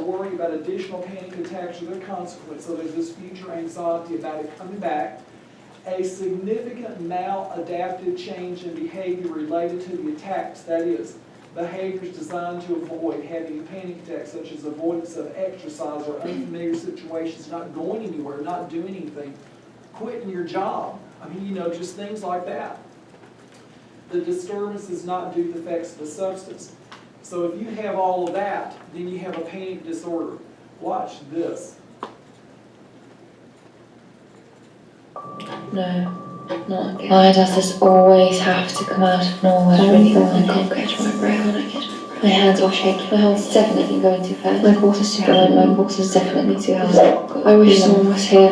worry about additional panic attacks or their consequence. So there's this future anxiety about it coming back. A significant maladaptive change in behavior related to the attacks, that is, behaviors designed to avoid having a panic attack, such as avoidance of exercise or unfamiliar situations, not going anywhere, not doing anything, quitting your job. I mean, just things like that. The disturbance is not due to the effects of the substance. So if you have all of that, then you have a panic disorder. Watch this. No, not again. Why does this always have to come out of nowhere? I can't catch my breath. My hands are shaking. My heart's definitely going too fast. My pulse is too high. My pulse is definitely too high. I wish someone was here.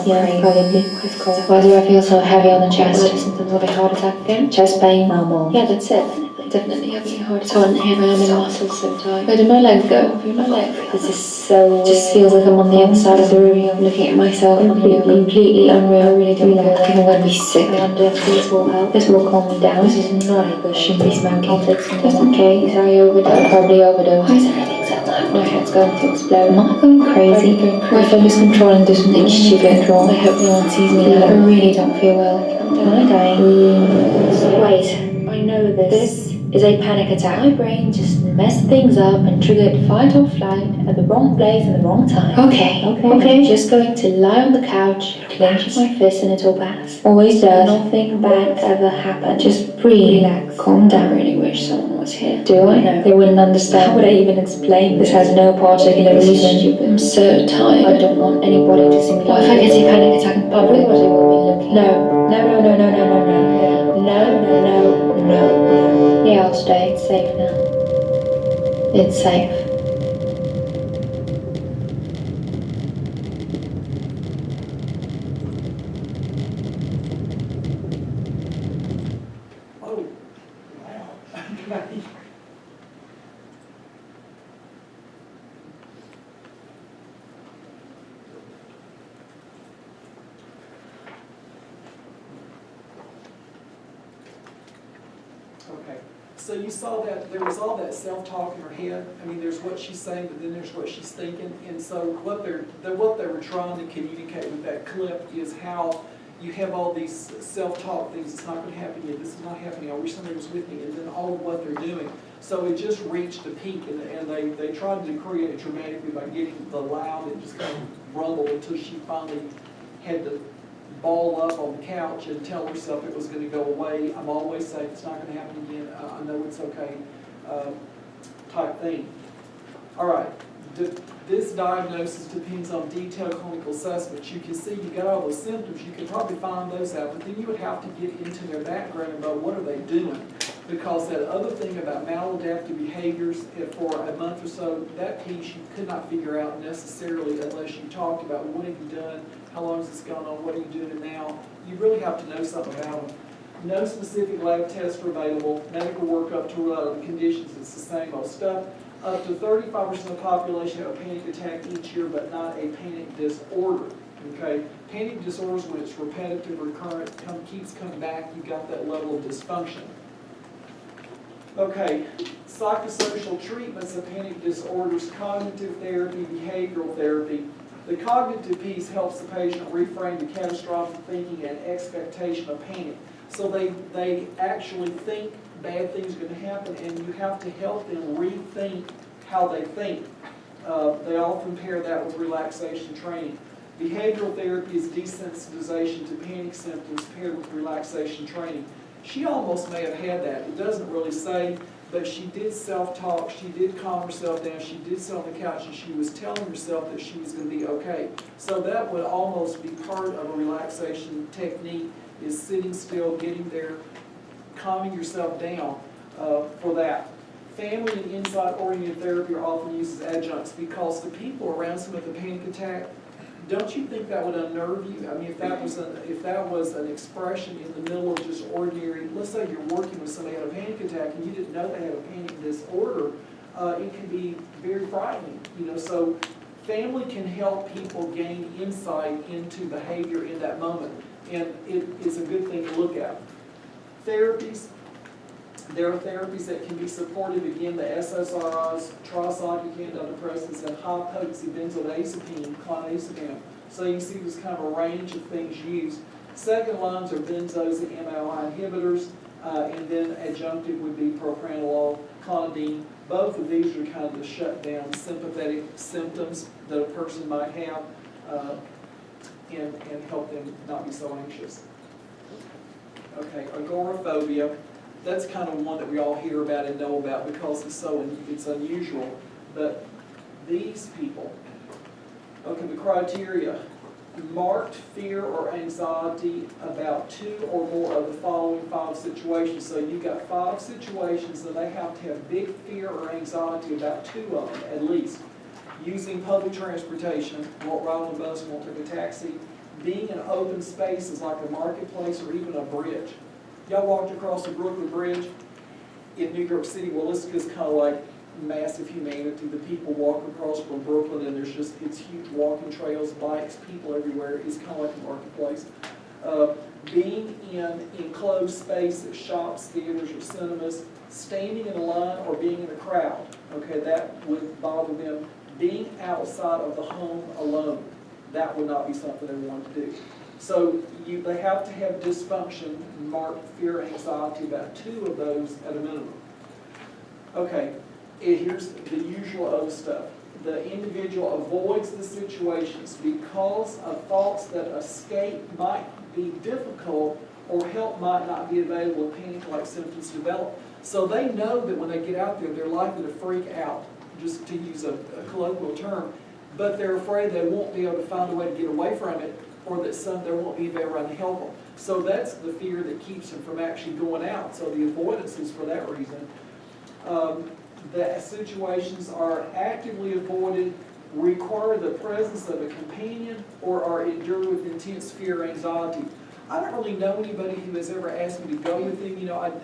Yeah, probably. Why do I feel so heavy on the chest? Symptoms of a heart attack again? Chest pain? Normal. Yeah, that's it. Definitely having a heart attack. And here I am in my muscles so tight. Where did my leg go? Feel my leg. This is so. Just feels like I'm on the other side of the room. I'm looking at myself. Completely unreal. I really don't know. I think I'm going to be sick. I wonder if this will help. This will calm me down. This is not a good. Shouldn't be smoking. I'll take some. Just in case. I overdose. Probably overdose. Why is everything so loud? My head's going to explode. Am I going crazy? My phone is controlling do something stupid. I hope no one sees me. I really don't feel well. Am I dying? Wait. I know this is a panic attack. My brain just messed things up and triggered fight or flight at the wrong place and the wrong time. Okay. Just going to lie on the couch, clench my fist, and it'll pass. Always does. Nothing bad ever happened. Just breathe, relax, calm down. I really wish someone was here. Do I? No. They wouldn't understand. How would I even explain? This has no particular reason. I'm so tired. I don't want anybody to see me. What if I get a panic attack in public? Everybody will be looking. No. Yeah, I'll stay. It's safe now. It's safe. Oh, wow. Okay. Okay, so you saw that there was all that self-talk in her head. I mean, there's what she's saying, but then there's what she's thinking. And so what they were trying to communicate with that clip is how you have all these self-talk things. It's not going to happen yet. This is not happening. I wish somebody was with me. And then all of what they're doing. So it just reached a peak, and they tried to create it dramatically by getting the loud and just kind of rumble until she finally had to ball up on the couch and tell herself it was going to go away. I'm always safe. It's not going to happen again. I know it's okay, type thing. All right. This diagnosis depends on detailed clinical assessments. You can see you got all those symptoms. You can probably find those out, but then you would have to get into their background about what are they doing. Because that other thing about maladaptive behaviors, for a month or so, that piece you could not figure out necessarily unless you talked about what have you done, how long has this gone on, what are you doing now. You really have to know something about them. No specific lab tests are available. Medical workup to rule out the conditions. It's the same old stuff. Up to 35% of the population have a panic attack each year, but not a panic disorder. Okay, panic disorders, when it's repetitive, recurrent, keeps coming back, you've got that level of dysfunction. Okay, psychosocial treatments of panic disorders, cognitive therapy, behavioral therapy. The cognitive piece helps the patient reframe the catastrophic thinking and expectation of panic. So they actually think bad things are going to happen, and you have to help them rethink how they think. They often pair that with relaxation training. Behavioral therapy is desensitization to panic symptoms paired with relaxation training. She almost may have had that. It doesn't really say, but she did self-talk, she did calm herself down, she did sit on the couch, and she was telling herself that she was going to be okay. So that would almost be part of a relaxation technique, is sitting still, getting there, calming yourself down for that. Family and insight-oriented therapy are often used as adjuncts because the people around someone with a panic attack, don't you think that would unnerve you? I mean, if that was an expression in the middle of just ordinary, let's say you're working with somebody who had a panic attack and you didn't know they had a panic disorder, it can be very frightening. So family can help people gain insight into behavior in that moment, and it is a good thing to look at. Therapies. There are therapies that can be supportive, again, the SSRIs, tricyclic antidepressants, and high-potency benzodiazepine, clonazepam. So you see there's kind of a range of things used. Second lines are benzos and MAOI inhibitors, and then adjunctive would be propranolol, clonidine. Both of these are kind of to shut down sympathetic symptoms that a person might have and help them not be so anxious. Okay, agoraphobia. That's kind of one that we all hear about and know about because it's unusual. But these people, okay, the criteria: marked fear or anxiety about 2 or more of the following 5 situations. So you've got 5 situations and they have to have big fear or anxiety about 2 of them at least. Using public transportation, won't ride on a bus, won't take a taxi. Being in open spaces like a marketplace or even a bridge. Y'all walked across the Brooklyn Bridge in New York City. Well, this is kind of like massive humanity. The people walk across from Brooklyn and it's huge walking trails, bikes, people everywhere. It's kind of like a marketplace. Being in enclosed spaces, shops, theaters, or cinemas, standing in a line or being in a crowd. Okay, that would bother them. Being outside of the home alone, that would not be something they want to do. So they have to have dysfunction, marked fear, anxiety, about 2 of those at a minimum. Okay, here's the usual other stuff. The individual avoids the situations because of thoughts that escape might be difficult or help might not be available if panic-like symptoms develop. So they know that when they get out there, they're likely to freak out, just to use a colloquial term, but they're afraid they won't be able to find a way to get away from it, or that there won't be anybody around to help them. So that's the fear that keeps them from actually going out. So the avoidance is for that reason. The situations are actively avoided, require the presence of a companion, or are endured with intense fear or anxiety. I don't really know anybody who has ever asked me to go with them. You know,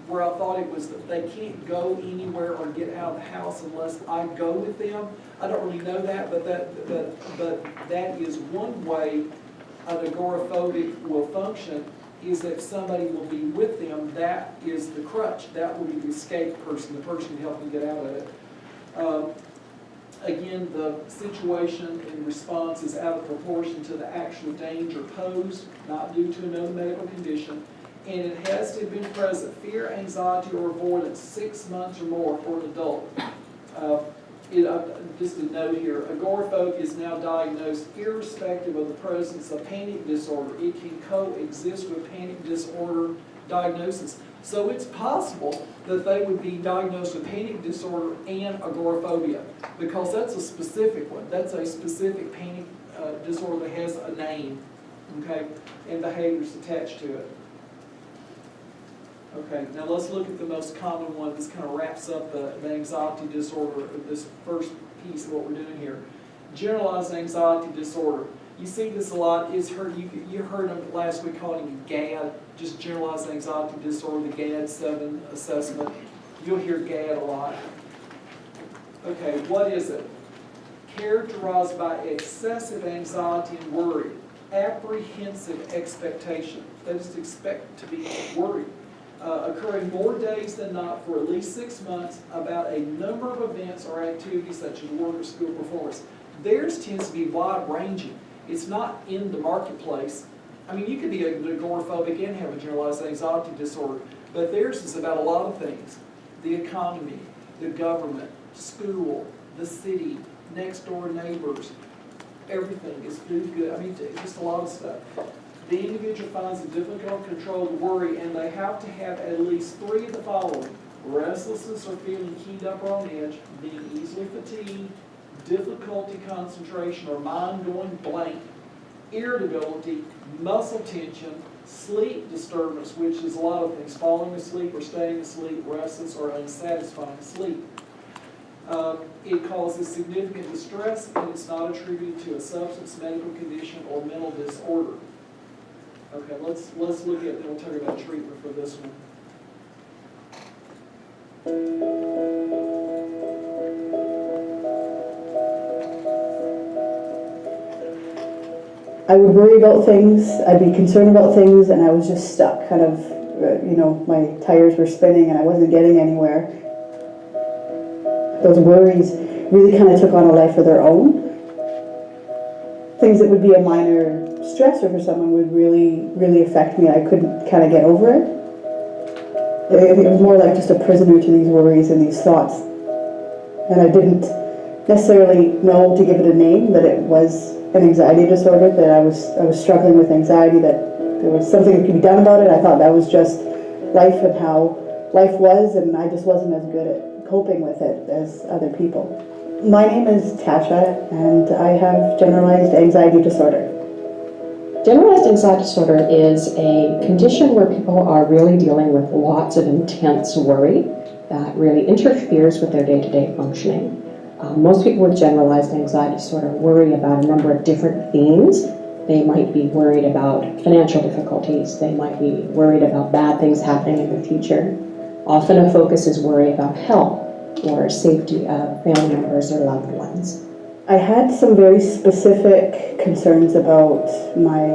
where I thought it was that they can't go anywhere or get out of the house unless I go with them. I don't really know that, but that is one way an agoraphobic will function, is that somebody will be with them. That is the crutch. That will be the escape person, the person helping get out of it. Again, the situation and response is out of proportion to the actual danger posed, not due to another medical condition, and it has to have been present, fear, anxiety, or avoidance, 6 months or more for an adult. Just a note here, agoraphobia is now diagnosed irrespective of the presence of panic disorder. It can coexist with panic disorder diagnosis. So it's possible that they would be diagnosed with panic disorder and agoraphobia, because that's a specific one. That's a specific panic disorder that has a name, okay, and behaviors attached to it. Okay, now let's look at the most common one. This kind of wraps up the anxiety disorder, this first piece of what we're doing here. Generalized anxiety disorder. You see this a lot. You heard them last week calling it GAD, just generalized anxiety disorder, the GAD-7 assessment. You'll hear GAD a lot. Okay, what is it? Characterized by excessive anxiety and worry, apprehensive expectation. That is to expect to be worried. Occurring more days than not for at least 6 months about a number of events or activities such as work or school performance. Theirs tends to be wide-ranging. It's not in the marketplace. I mean, you could be agoraphobic and have a generalized anxiety disorder, but theirs is about a lot of things. The economy, the government, school, the city, next-door neighbors, everything is food good. I mean, just a lot of stuff. The individual finds it difficult to control the worry, and they have to have at least 3 of the following: restlessness or feeling keyed up or on edge, being easily fatigued, difficulty concentration or mind going blank, irritability, muscle tension, sleep disturbance, which is a lot of things, falling asleep or staying asleep, restless or unsatisfying sleep. It causes significant distress, and it's not attributed to a substance, medical condition, or mental disorder. Okay, let's look at, then we'll talk about treatment for this one. I would worry about things, I'd be concerned about things, and I was just stuck, kind of my tires were spinning and I wasn't getting anywhere. Those worries really kind of took on a life of their own. Things that would be a minor stressor for someone would really, really affect me. I couldn't kind of get over it. It was more like just a prisoner to these worries and these thoughts. And I didn't necessarily know to give it a name, that it was an anxiety disorder, that I was struggling with anxiety, that there was something that could be done about it. I thought that was just life and how life was, and I just wasn't as good at coping with it as other people. My name is Tasha, and I have generalized anxiety disorder. Generalized anxiety disorder is a condition where people are really dealing with lots of intense worry that really interferes with their day-to-day functioning. Most people with generalized anxiety disorder worry about a number of different themes. They might be worried about financial difficulties. They might be worried about bad things happening in the future. Often a focus is worry about health or safety of family members or loved ones. I had some very specific concerns about my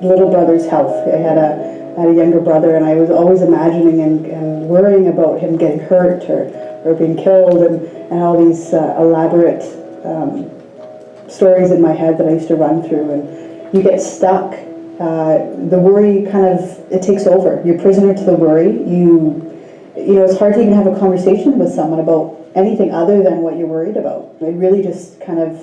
little brother's health. I had a younger brother, and I was always imagining and worrying about him getting hurt or being killed, and all these elaborate stories in my head that I used to run through. And you get stuck. The worry it takes over. You're prisoner to the worry. It's hard to even have a conversation with someone about anything other than what you're worried about. It really just kind of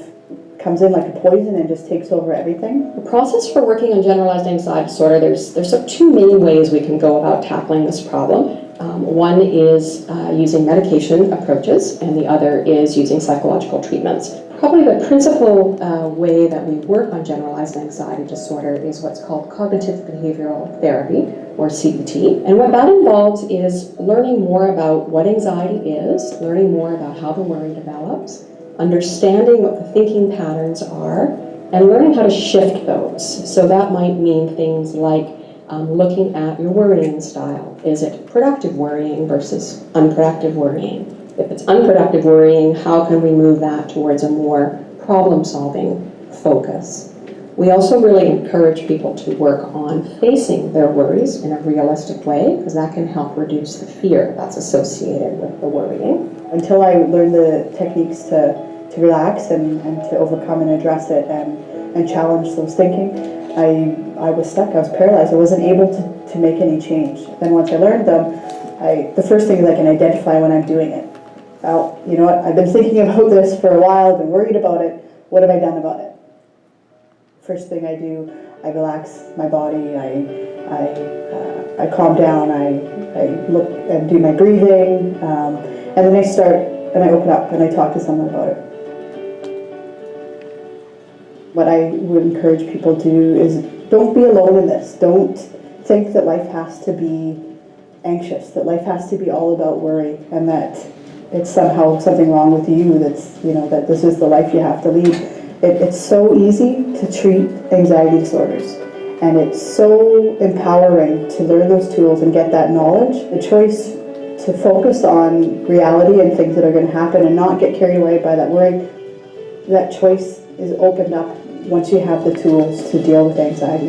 comes in like a poison and just takes over everything. The process for working on generalized anxiety disorder, there's sort of two main ways we can go about tackling this problem. One is using medication approaches, and the other is using psychological treatments. Probably the principal way that we work on generalized anxiety disorder is what's called cognitive behavioral therapy, or CBT. And what that involves is learning more about what anxiety is, learning more about how the worry develops, understanding what the thinking patterns are, and learning how to shift those. So that might mean things like looking at your worrying style. Is it productive worrying versus unproductive worrying? If it's unproductive worrying, how can we move that towards a more problem-solving focus? We also really encourage people to work on facing their worries in a realistic way, because that can help reduce the fear that's associated with the worrying. Until I learned the techniques to relax and to overcome and address it and challenge those thinking, I was stuck. I was paralyzed. I wasn't able to make any change. Then once I learned them, the first thing is I can identify when I'm doing it. Well, you know what? I've been thinking about this for a while. I've been worried about it. What have I done about it? First thing I do, I relax my body. I calm down. I look and do my breathing, and then I start and I open up and I talk to someone about it. What I would encourage people to do is don't be alone in this. Don't think that life has to be anxious, that life has to be all about worry, and that it's somehow something wrong with you, that this is the life you have to lead. It's so easy to treat anxiety disorders, and it's so empowering to learn those tools and get that knowledge. The choice to focus on reality and things that are going to happen and not get carried away by that worry, that choice is opened up once you have the tools to deal with anxiety.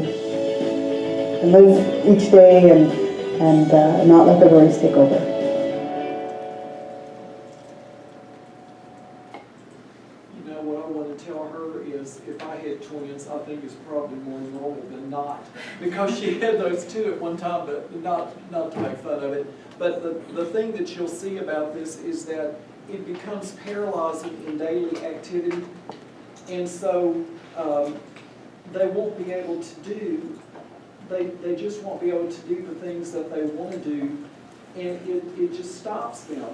And live each day and not let the worries take over. What I want to tell her is if I had twins, I think it's probably more normal than not, because she had those two at one time, but not to make fun of it. But the thing that you'll see about this is that it becomes paralyzing in daily activity, and so they won't be able to do, they just won't be able to do the things that they want to do, and it just stops them.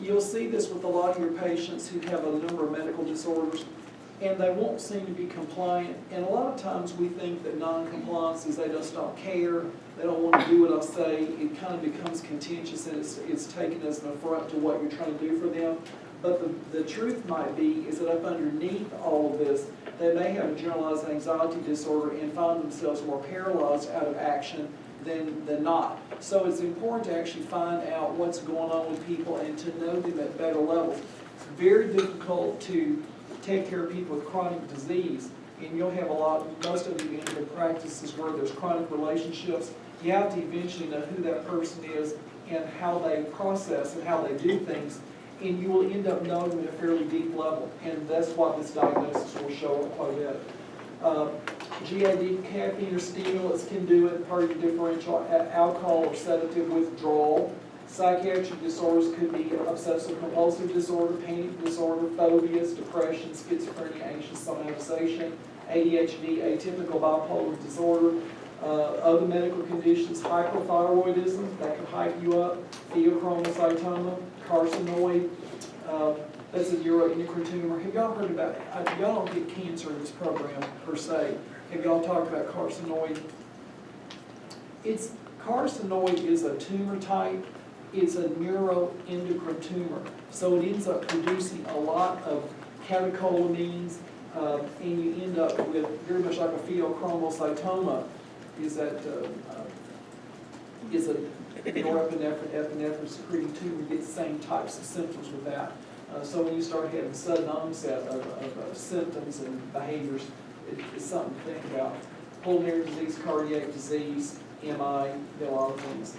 You'll see this with a lot of your patients who have a number of medical disorders, and they won't seem to be compliant. And a lot of times we think that non-compliance is they just don't care, they don't want to do what I say. It kind of becomes contentious, and it's taken as an affront to what you're trying to do for them. But the truth might be is that up underneath all of this, they may have a generalized anxiety disorder and find themselves more paralyzed out of action than not. So it's important to actually find out what's going on with people and to know them at better levels. It's very difficult to take care of people with chronic disease, and you'll have most of you end up practices where there's chronic relationships. You have to eventually know who that person is and how they process and how they do things, and you will end up knowing them at a fairly deep level, and that's what this diagnosis will show up quite a bit. GAD, caffeine or stimulants can do it, part of your differential alcohol or sedative withdrawal. Psychiatric disorders could be obsessive compulsive disorder, panic disorder, phobias, depression, schizophrenia, anxious somatization, ADHD, atypical bipolar disorder, other medical conditions, hypothyroidism, that can hype you up, pheochromocytoma, carcinoid, that's a neuroendocrine tumor. Have y'all heard about, y'all don't get cancer in this program per se. Have y'all talked about carcinoid? Carcinoid is a tumor type. It's a neuroendocrine tumor. So it ends up producing a lot of catecholamines, and you end up with very much like a pheochromocytoma, is a norepinephrine secreting tumor. You get the same types of symptoms with that. So when you start having sudden onset of symptoms and behaviors, it's something to think about. Pulmonary disease, cardiac disease, MI, there are a lot of things.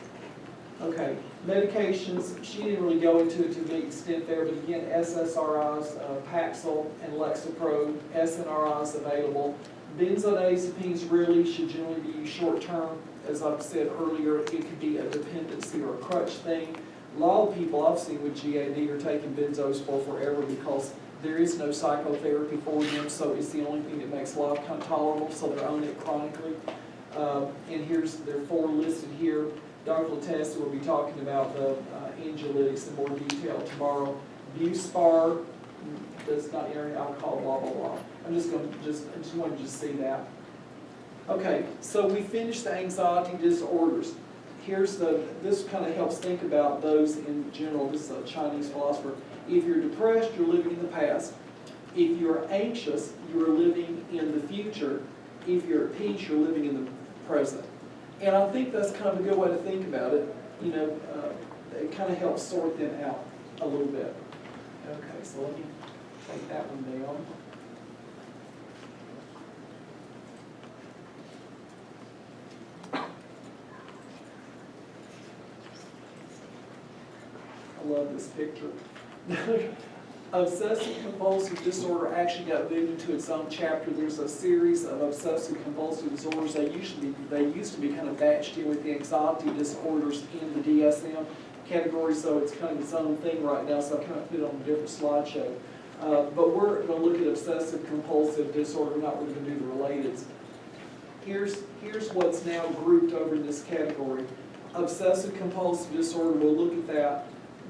Okay, medications, she didn't really go into it to a big extent there, but again, SSRIs, Paxil and Lexapro, SNRIs available. Benzodiazepines really should generally be used short-term. As I've said earlier, it could be a dependency or a crutch thing. A lot of people I've seen with GAD are taking benzos for forever because there is no psychotherapy for them, so it's the only thing that makes life kind of tolerable, so they're on it chronically. And there are 4 listed here. Dr. Latesta will be talking about the anxiolytics in more detail tomorrow. Buspar does not enter alcohol, blah, blah, blah. I just wanted you to see that. Okay, so we finished the anxiety disorders. This kind of helps think about those in general. This is a Chinese philosopher. If you're depressed, you're living in the past. If you're anxious, you're living in the future. If you're at peace, you're living in the present. And I think that's kind of a good way to think about it. You know, it kind of helps sort them out a little bit. Okay, so let me take that one down. I love this picture. Obsessive compulsive disorder actually got moved into its own chapter. There's a series of obsessive compulsive disorders. They used to be kind of batched in with the anxiety disorders in the DSM category, so it's kind of its own thing right now, so I kind of put it on a different slideshow. But we're going to look at obsessive compulsive disorder. We're not really going to do the relateds. Here's what's now grouped over in this category. Obsessive compulsive disorder, we'll look at that.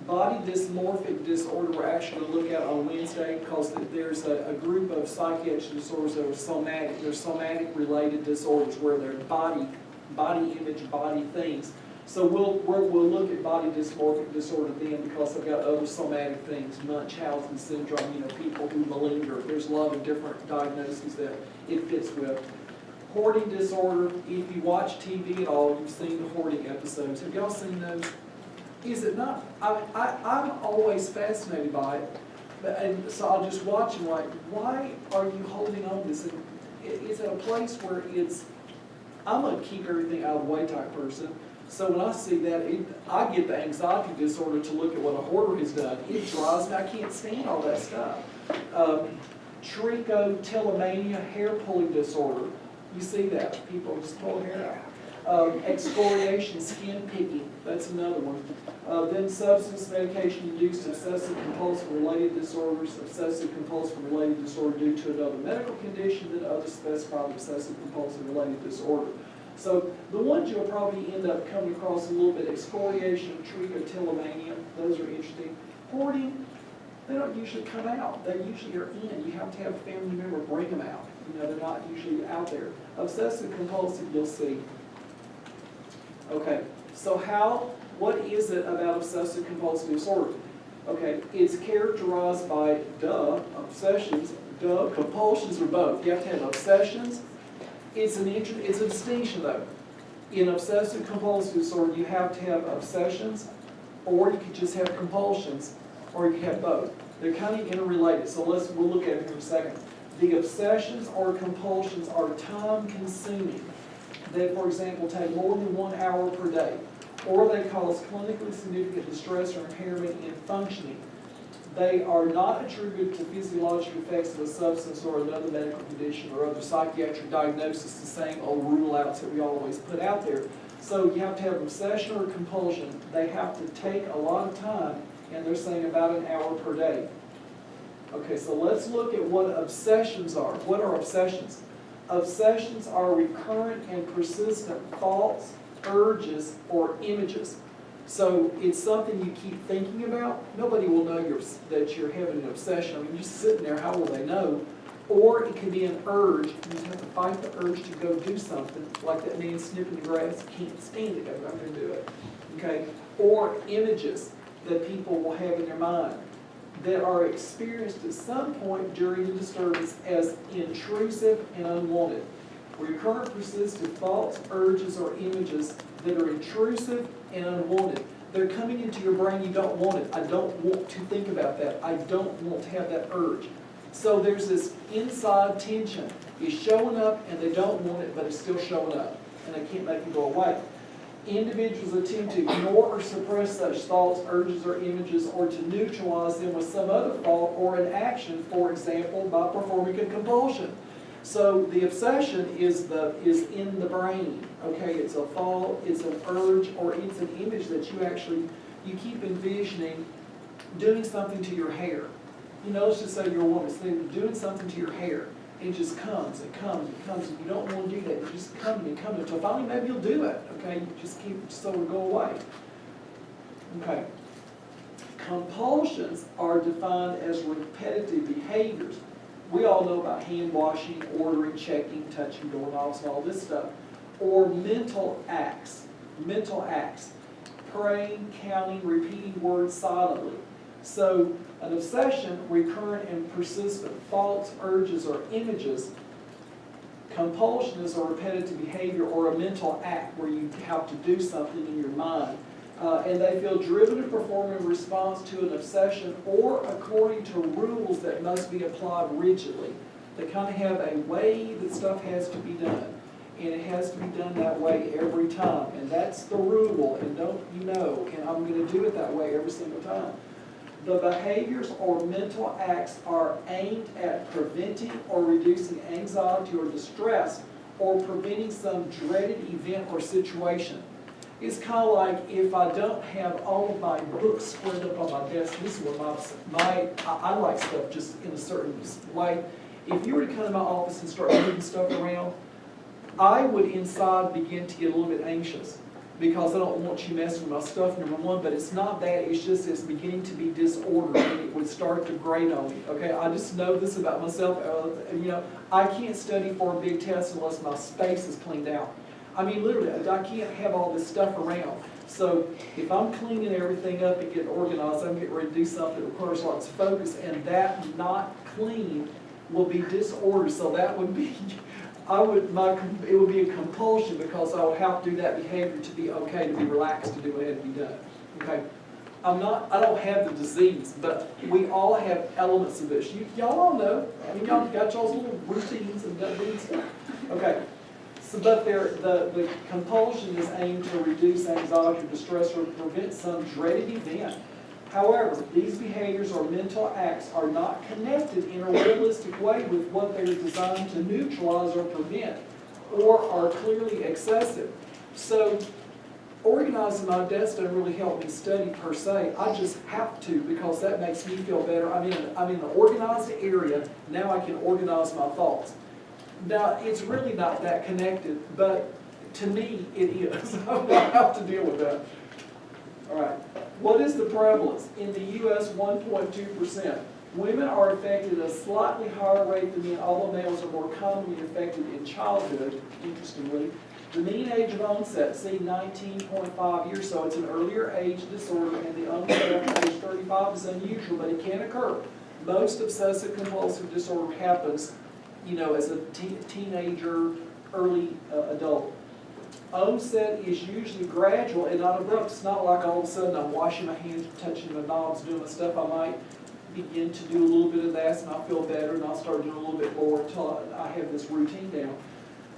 Body dysmorphic disorder we're actually going to look at on Wednesday because there's a group of psychiatric disorders that are somatic. They're somatic related disorders where they're body image, body things. So we'll look at body dysmorphic disorder then because I've got other somatic things, Munchausen syndrome, you know, people who malinger. There's a lot of different diagnoses that it fits with. Hoarding disorder, if you watch TV at all, you've seen the hoarding episodes. Have y'all seen those? Is it not? I'm always fascinated by it, and so I'll just watch and like, why are you holding on to this? And it's at a place where I'm a keep everything out of the way type person. So when I see that, I get the anxiety disorder to look at what a hoarder has done. It drives me. I can't stand all that stuff. Trichotillomania, hair pulling disorder. You see that people just pull hair out. Excoriation, skin picking, that's another one. Then substance medication-induced obsessive-compulsive related disorders, obsessive-compulsive related disorder due to another medical condition, then other specified obsessive-compulsive related disorder. So the ones you'll probably end up coming across a little bit, excoriation, trichotillomania, those are interesting. Hoarding, they don't usually come out. They usually are in. You have to have a family member bring them out. You know, they're not usually out there. Obsessive-compulsive, you'll see. Okay, so what is it about obsessive compulsive disorder? Okay, it's characterized by, obsessions, compulsions, or both. You have to have obsessions. It's a distinction though. In obsessive compulsive disorder, you have to have obsessions, or you could just have compulsions, or you could have both. They're kind of interrelated, so we'll look at it here in a second. The obsessions or compulsions are time-consuming. They, for example, take more than 1 hour per day, or they cause clinically significant distress or impairment in functioning. They are not attributed to physiologic effects of a substance or another medical condition or other psychiatric diagnosis, the same old rule-outs that we always put out there. So you have to have obsession or compulsion. They have to take a lot of time, and they're saying about 1 hour per day. Okay, so let's look at what obsessions are. What are obsessions? Obsessions are recurrent and persistent thoughts, urges, or images. So it's something you keep thinking about. Nobody will know that you're having an obsession. I mean, you're just sitting there, how will they know? Or it can be an urge. You have to fight the urge to go do something, like that man snipping the grass. Can't stand it, I'm going to do it. Okay? Or images that people will have in their mind that are experienced at some point during the disturbance as intrusive and unwanted. Recurrent persistent thoughts, urges, or images that are intrusive and unwanted. They're coming into your brain, you don't want it. I don't want to think about that. I don't want to have that urge. So there's this inside tension. It's showing up and they don't want it, but it's still showing up. And they can't make it go away. Individuals attempt to ignore or suppress such thoughts, urges, or images, or to neutralize them with some other thought or an action, for example, by performing a compulsion. So the obsession is in the brain. Okay, it's a thought, it's an urge, or it's an image that you keep envisioning doing something to your hair. You know, let's just say you're a woman, so doing something to your hair. It just comes, it comes, it comes, and you don't want to do that. It just comes and comes until finally maybe you'll do it. Okay, you just keep it so it'll go away. Okay. Compulsions are defined as repetitive behaviors. We all know about hand washing, ordering, checking, touching doorknobs, and all this stuff. Or mental acts. Mental acts. Praying, counting, repeating words silently. So an obsession, recurrent and persistent thoughts, urges, or images. Compulsion is a repetitive behavior or a mental act where you have to do something in your mind. And they feel driven to perform in response to an obsession or according to rules that must be applied rigidly. They kind of have a way that stuff has to be done. And it has to be done that way every time. And that's the rule, and don't you know, and I'm going to do it that way every single time. The behaviors or mental acts are aimed at preventing or reducing anxiety or distress or preventing some dreaded event or situation. It's kind of like if I don't have all of my books spread up on my desk. This is what I like stuff just in a certain way. If you were to come to my office and start moving stuff around, I would inside begin to get a little bit anxious because I don't want you messing with my stuff, number one, but it's not that, it's just it's beginning to be disordered and it would start to grate on me, okay? I just know this about myself, you know, I can't study for a big test unless my space is cleaned out. I mean, literally, I can't have all this stuff around. So if I'm cleaning everything up and getting organized, I'm getting ready to do something that requires lots of focus, and that not clean will be disordered. So that would be, it would be a compulsion because I would have to do that behavior to be okay, to be relaxed, to do what had to be done. Okay. I don't have the disease, but we all have elements of this. Y'all all know. I mean, y'all got y'all's little routines and doing stuff. Okay. So, but the compulsion is aimed to reduce anxiety or distress or prevent some dreaded event. However, these behaviors or mental acts are not connected in a realistic way with what they're designed to neutralize or prevent, or are clearly excessive. So, organizing my desk doesn't really help me study per se. I just have to because that makes me feel better. I'm in the organized area. Now I can organize my thoughts. Now, it's really not that connected, but to me, it is. I have to deal with that. All right. What is the prevalence? In the U.S., 1.2%. Women are affected at a slightly higher rate than men, although males are more commonly affected in childhood, interestingly. The mean age of onset, see, 19.5 years, so it's an earlier age disorder, and the onset after age 35 is unusual, but it can occur. Most obsessive-compulsive disorder happens, you know, as a teenager, early adult. Onset is usually gradual and not abrupt. It's not like all of a sudden I'm washing my hands, touching my knobs, doing my stuff. I might begin to do a little bit of that and I'll feel better and I'll start doing a little bit more until I have this routine down.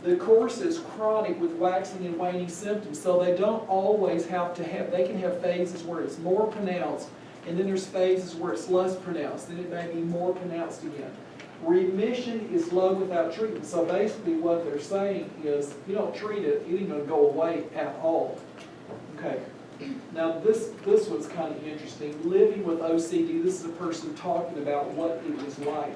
The course is chronic with waxing and waning symptoms, so they don't always have to have, they can have phases where it's more pronounced, and then there's phases where it's less pronounced, then it may be more pronounced again. Remission is low without treatment, so basically what they're saying is, if you don't treat it, it ain't gonna go away at all. Okay, now this one's kind of interesting. Living with OCD, this is a person talking about what it was like.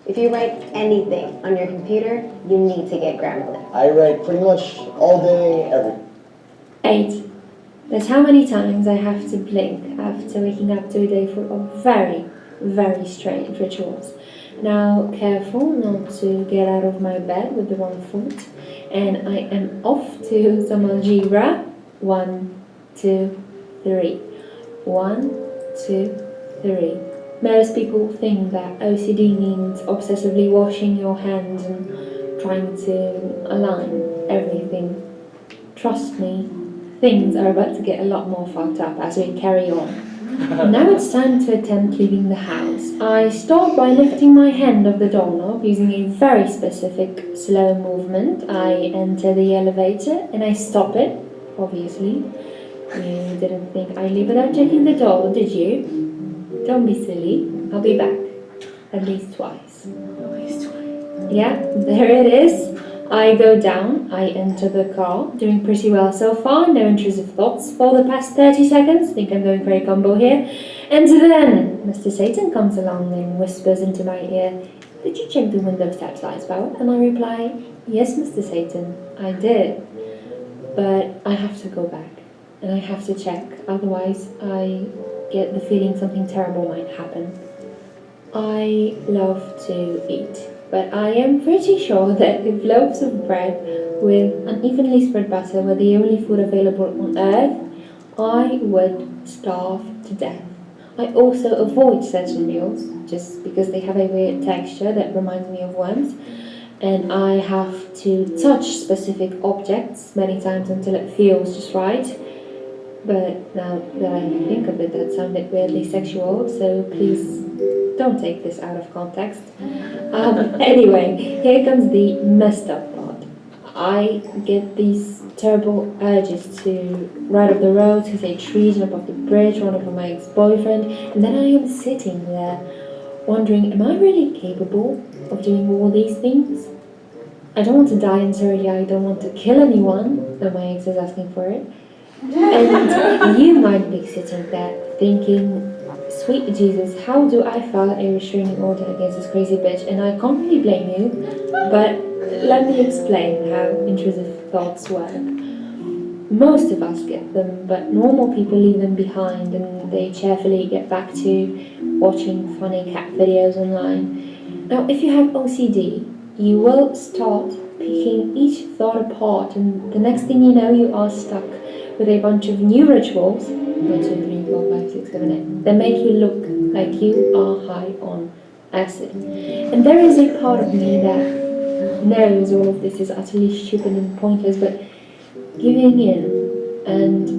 If you write anything on your computer, you need to get Grammarly. I write pretty much all day, every day. 8. That's how many times I have to blink after waking up to a day full of very, very strange rituals. Now, careful not to get out of my bed with the wrong foot, and I am off to some algebra. 1, 2, 3. 1, 2, 3. Most people think that OCD means obsessively washing your hands and trying to align everything. Trust me, things are about to get a lot more fucked up as we carry on. Now it's time to attempt leaving the house. I start by lifting my hand off the doorknob using a very specific slow movement. I enter the elevator and I stop it, obviously. You didn't think I'd leave without checking the door, did you? Don't be silly. I'll be back. At least twice. Yeah, there it is. I go down, I enter the car, doing pretty well so far, no intrusive thoughts for the past 30 seconds, think I'm going very combo here. And then, Mr. Satan comes along and whispers into my ear, "Did you check the window stabilize valve?" And I reply, "Yes, Mr. Satan, I did. But I have to go back, and I have to check, otherwise I get the feeling something terrible might happen." I love to eat. But I am pretty sure that if loaves of bread with unevenly spread butter were the only food available on earth, I would starve to death. I also avoid certain meals just because they have a weird texture that reminds me of worms, and I have to touch specific objects many times until it feels just right. But now that I think of it, that sounded weirdly sexual, so please don't take this out of context. Anyway, here comes the messed up part. I get these terrible urges to ride up the road, to say treason above the bridge, run over my ex-boyfriend, and then I am sitting there wondering, am I really capable of doing all these things? I don't want to die in Syria, I don't want to kill anyone, though my ex is asking for it. And you might be sitting there thinking, sweet Jesus, how do I file a restraining order against this crazy bitch? And I can't really blame you, but let me explain how intrusive thoughts work. Most of us get them, but normal people leave them behind and they cheerfully get back to watching funny cat videos online. Now, if you have OCD, you will start picking each thought apart, and the next thing you know, you are stuck with a bunch of new rituals, 1, 2, 3, 4, 5, 6, 7, 8, that make you look like you are high on acid. And there is a part of me that knows all of this is utterly stupid and pointless, but giving in and,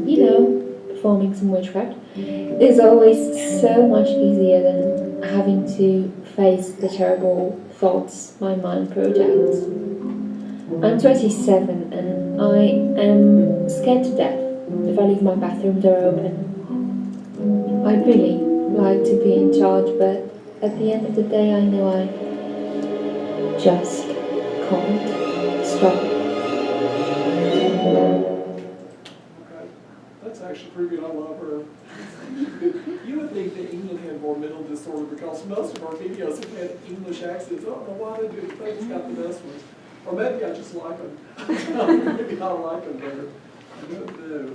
performing some witchcraft is always so much easier than having to face the terrible thoughts my mind projects. I'm 27 and I am scared to death if I leave my bathroom door open. I'd really like to be in charge, but at the end of the day I know I just can't stop. Okay, that's actually pretty good. I love her. You would think that England had more mental disorder because most of our videos have had English accents. I don't know why they do. They just got the best ones. Or maybe I just like them. Maybe I like them better. I don't know.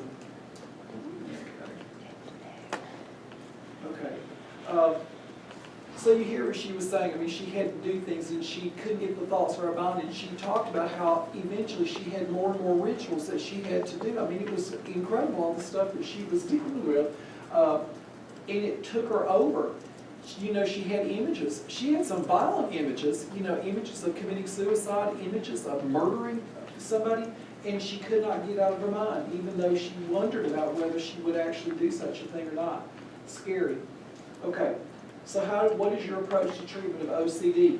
Okay. So you hear what she was saying. I mean, she had to do things and she couldn't get the thoughts from her mind. And she talked about how eventually she had more and more rituals that she had to do. I mean, it was incredible, all the stuff that she was dealing with. And it took her over. You know, she had images, she had some violent images, you know, images of committing suicide, images of murdering somebody, and she could not get out of her mind, even though she wondered about whether she would actually do such a thing or not. Scary. Okay, so what is your approach to treatment of OCD?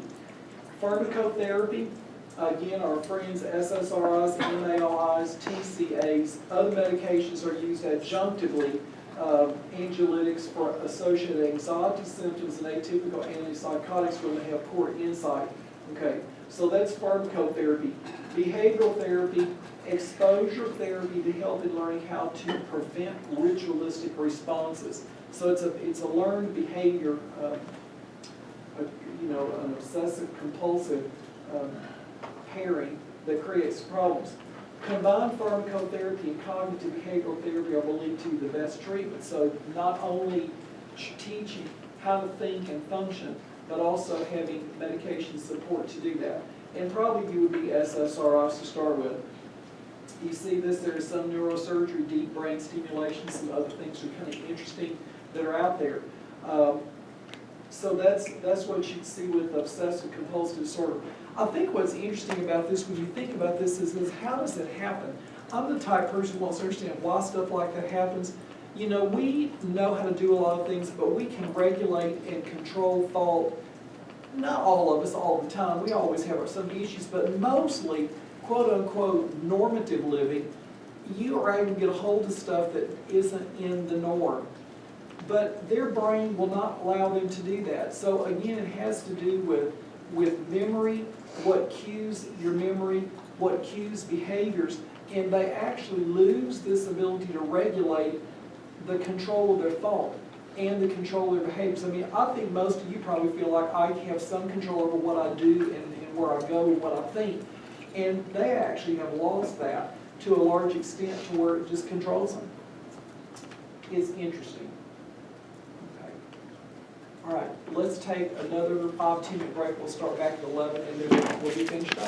Pharmacotherapy, again, our friends SSRIs, MAOIs, TCAs, other medications are used adjunctively, anxiolytics for associated anxiety symptoms and atypical antipsychotics when they have poor insight. Okay, so that's pharmacotherapy. Behavioral therapy, exposure therapy to help in learning how to prevent ritualistic responses. So it's a learned behavior, you know, an obsessive compulsive pairing that creates problems. Combined pharmacotherapy and cognitive behavioral therapy are believed to be the best treatment. So not only teaching how to think and function, but also having medication support to do that. And probably you would be SSRIs to start with. You see this, there is some neurosurgery, deep brain stimulation, some other things that are kind of interesting that are out there. So that's what you'd see with obsessive compulsive disorder. I think what's interesting about this, when you think about this, is how does it happen? I'm the type of person who wants to understand why stuff like that happens. You know, we know how to do a lot of things, but we can regulate and control thought. Not all of us all the time. We always have some issues, but mostly, quote unquote, normative living, you are able to get a hold of stuff that isn't in the norm. But their brain will not allow them to do that. So again, it has to do with memory, what cues your memory, what cues behaviors, and they actually lose this ability to regulate the control of their thought and the control of their behaviors. I mean, I think most of you probably feel like I have some control over what I do and where I go and what I think. And they actually have lost that to a large extent to where it just controls them. It's interesting. Okay. All right, let's take another 5-10 minute break. We'll start back at 11 and then we'll be finished up.